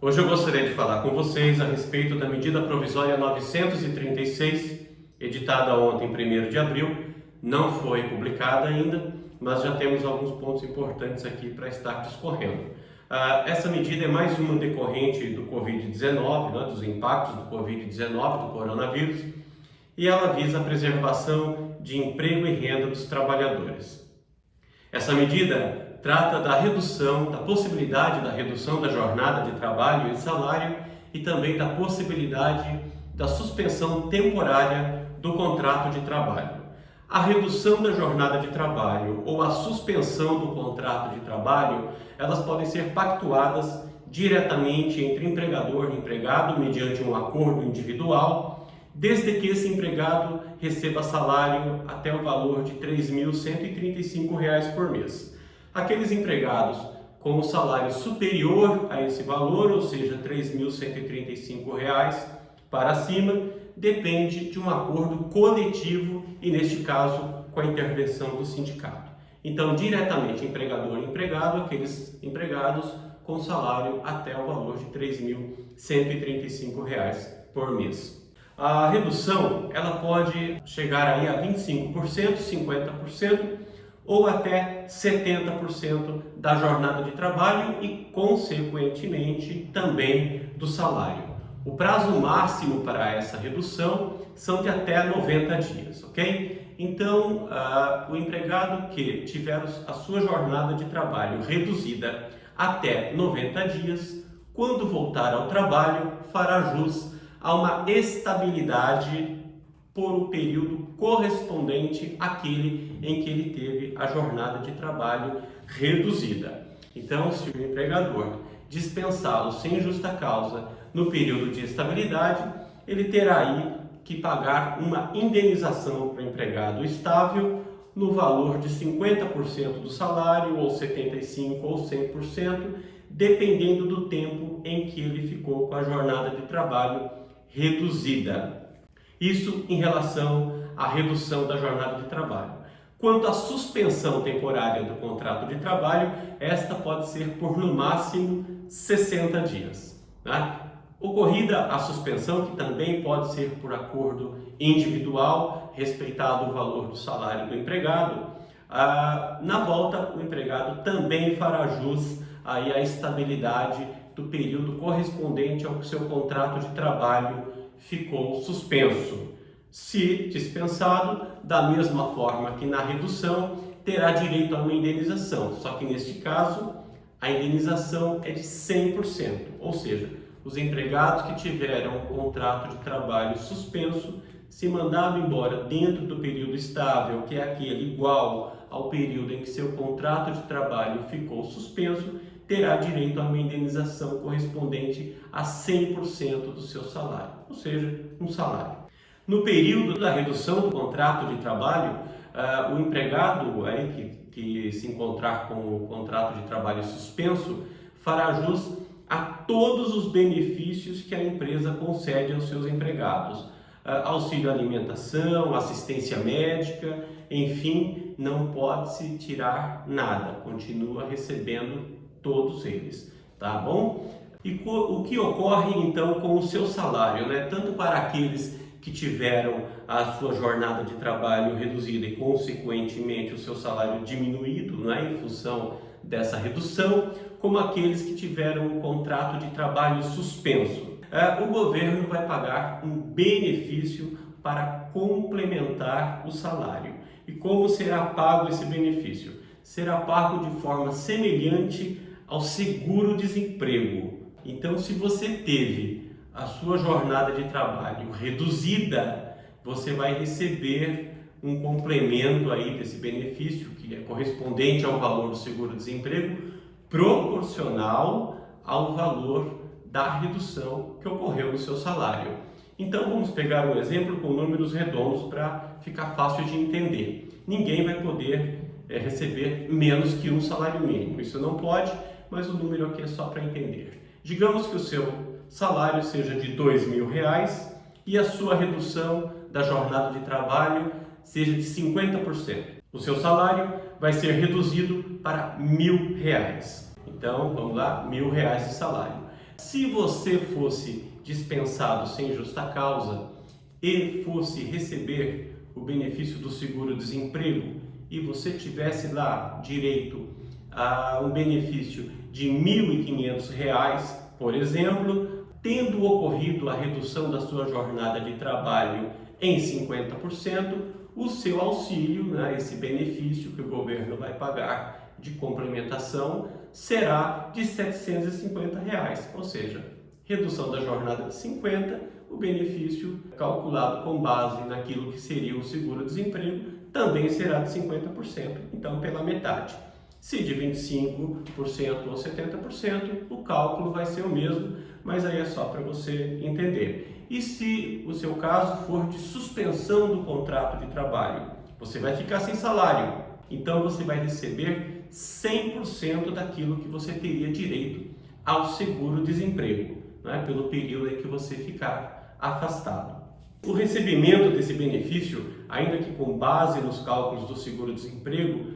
Hoje eu gostaria de falar com vocês a respeito da medida provisória 936, editada ontem, 1º de abril, não foi publicada ainda, mas já temos alguns pontos importantes aqui para estar discorrendo. Essa medida é mais uma decorrente do Covid-19, dos impactos do Covid-19, do coronavírus, e ela visa a preservação de emprego e renda dos trabalhadores. Essa medida trata da redução, da possibilidade da redução da jornada de trabalho e salário e também da possibilidade da suspensão temporária do contrato de trabalho. A redução da jornada de trabalho ou a suspensão do contrato de trabalho, elas podem ser pactuadas diretamente entre empregador e empregado mediante um acordo individual, desde que esse empregado receba salário até o valor de R$ 3.135 por mês. Aqueles empregados com o salário superior a esse valor, ou seja, R$ 3.135 para cima, depende de um acordo coletivo e, neste caso, com a intervenção do sindicato. Então, diretamente empregador e empregado, aqueles empregados com salário até o valor de R$ 3.135 por mês. A redução ela pode chegar aí a 25%, 50% ou até 70% da jornada de trabalho e, consequentemente, também do salário. O prazo máximo para essa redução são de até 90 dias, ok? Então, o empregado que tiver a sua jornada de trabalho reduzida até 90 dias, quando voltar ao trabalho, fará jus a uma estabilidade por um período correspondente àquele em que ele teve a jornada de trabalho reduzida. Então, se o empregador dispensá-lo sem justa causa no período de estabilidade, ele terá aí que pagar uma indenização para o empregado estável no valor de 50% do salário, ou 75% ou 100%, dependendo do tempo em que ele ficou com a jornada de trabalho reduzida. Isso em relação à redução da jornada de trabalho. Quanto à suspensão temporária do contrato de trabalho, esta pode ser por no máximo 60 dias. Ocorrida a suspensão, que também pode ser por acordo individual, respeitado o valor do salário do empregado, na volta o empregado também fará jus aí à estabilidade do período correspondente ao que seu contrato de trabalho ficou suspenso. Se dispensado, da mesma forma que na redução, terá direito a uma indenização, só que neste caso a indenização é de 100%, ou seja, os empregados que tiveram o contrato de trabalho suspenso, se mandado embora dentro do período estável, que é aquele igual ao período em que seu contrato de trabalho ficou suspenso, terá direito a uma indenização correspondente a 100% do seu salário, ou seja, um salário. No período da redução do contrato de trabalho, o empregado aí que se encontrar com o contrato de trabalho suspenso fará jus a todos os benefícios que a empresa concede aos seus empregados. Auxílio alimentação, assistência médica, enfim, não pode-se tirar nada, continua recebendo todos eles, tá bom? E o que ocorre então com o seu salário, Tanto para aqueles que tiveram a sua jornada de trabalho reduzida e, consequentemente, o seu salário diminuído, em função dessa redução, como aqueles que tiveram um contrato de trabalho suspenso. O governo vai pagar um benefício para complementar o salário. E como será pago esse benefício? Será pago de forma semelhante ao seguro-desemprego. Então, se você teve a sua jornada de trabalho reduzida, você vai receber um complemento aí desse benefício, que é correspondente ao valor do seguro-desemprego, proporcional ao valor da redução que ocorreu no seu salário. Então, vamos pegar um exemplo com números redondos para ficar fácil de entender. Ninguém vai poder receber menos que um salário mínimo. Isso não pode, mas o número aqui é só para entender. Digamos que o seu salário seja de R$ 2.000 e a sua redução da jornada de trabalho seja de 50%. O seu salário vai ser reduzido para R$ 1.000. Então, vamos lá, R$ 1.000 de salário. Se você fosse dispensado sem justa causa e fosse receber o benefício do seguro-desemprego e você tivesse lá direito a um benefício de R$ 1.500, por exemplo, tendo ocorrido a redução da sua jornada de trabalho em 50%, o seu auxílio, esse benefício que o governo vai pagar de complementação, será de R$ 750, ou seja, redução da jornada de 50%, o benefício calculado com base naquilo que seria o seguro-desemprego também será de 50%, então pela metade. Se de 25% ou 70%, o cálculo vai ser o mesmo, mas aí é só para você entender. E se o seu caso for de suspensão do contrato de trabalho, você vai ficar sem salário, então você vai receber 100% daquilo que você teria direito ao seguro-desemprego, pelo período em que você ficar afastado. O recebimento desse benefício, ainda que com base nos cálculos do seguro-desemprego,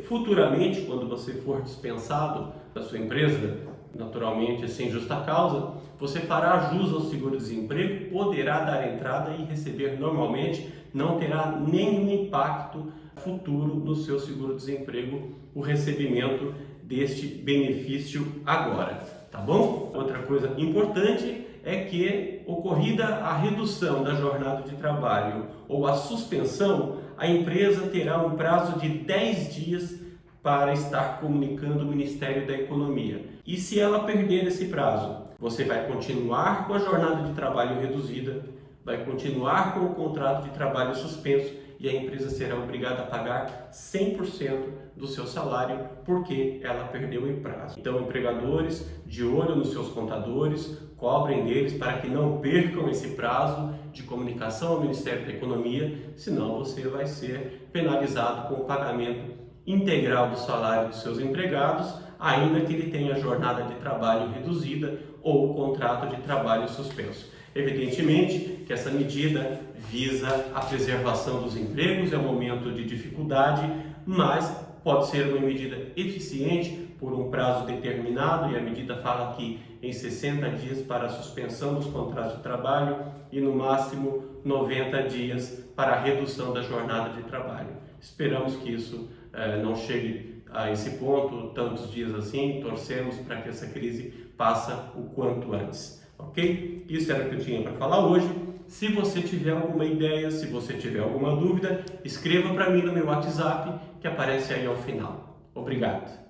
futuramente, quando você for dispensado da sua empresa, naturalmente sem justa causa, você fará jus ao seguro-desemprego, poderá dar entrada e receber normalmente, não terá nenhum impacto futuro no seu seguro-desemprego, o recebimento deste benefício agora, tá bom? Outra coisa importante é que, ocorrida a redução da jornada de trabalho ou a suspensão, a empresa terá um prazo de 10 dias para estar comunicando ao Ministério da Economia. E se ela perder esse prazo, você vai continuar com a jornada de trabalho reduzida, vai continuar com o contrato de trabalho suspenso e a empresa será obrigada a pagar 100% do seu salário porque ela perdeu o prazo. Então, empregadores, de olho nos seus contadores, cobrem deles para que não percam esse prazo de comunicação ao Ministério da Economia, senão você vai ser penalizado com o pagamento integral do salário dos seus empregados, ainda que ele tenha jornada de trabalho reduzida ou contrato de trabalho suspenso. Evidentemente que essa medida visa a preservação dos empregos, é um momento de dificuldade, mas pode ser uma medida eficiente por um prazo determinado, e a medida fala aqui em 60 dias para a suspensão dos contratos de trabalho e no máximo 90 dias para a redução da jornada de trabalho. Esperamos que isso não chegue a esse ponto, tantos dias assim, torcemos para que essa crise passe o quanto antes, ok? Isso era o que eu tinha para falar hoje. Se você tiver alguma ideia, se você tiver alguma dúvida, escreva para mim no meu WhatsApp, que aparece aí ao final. Obrigado!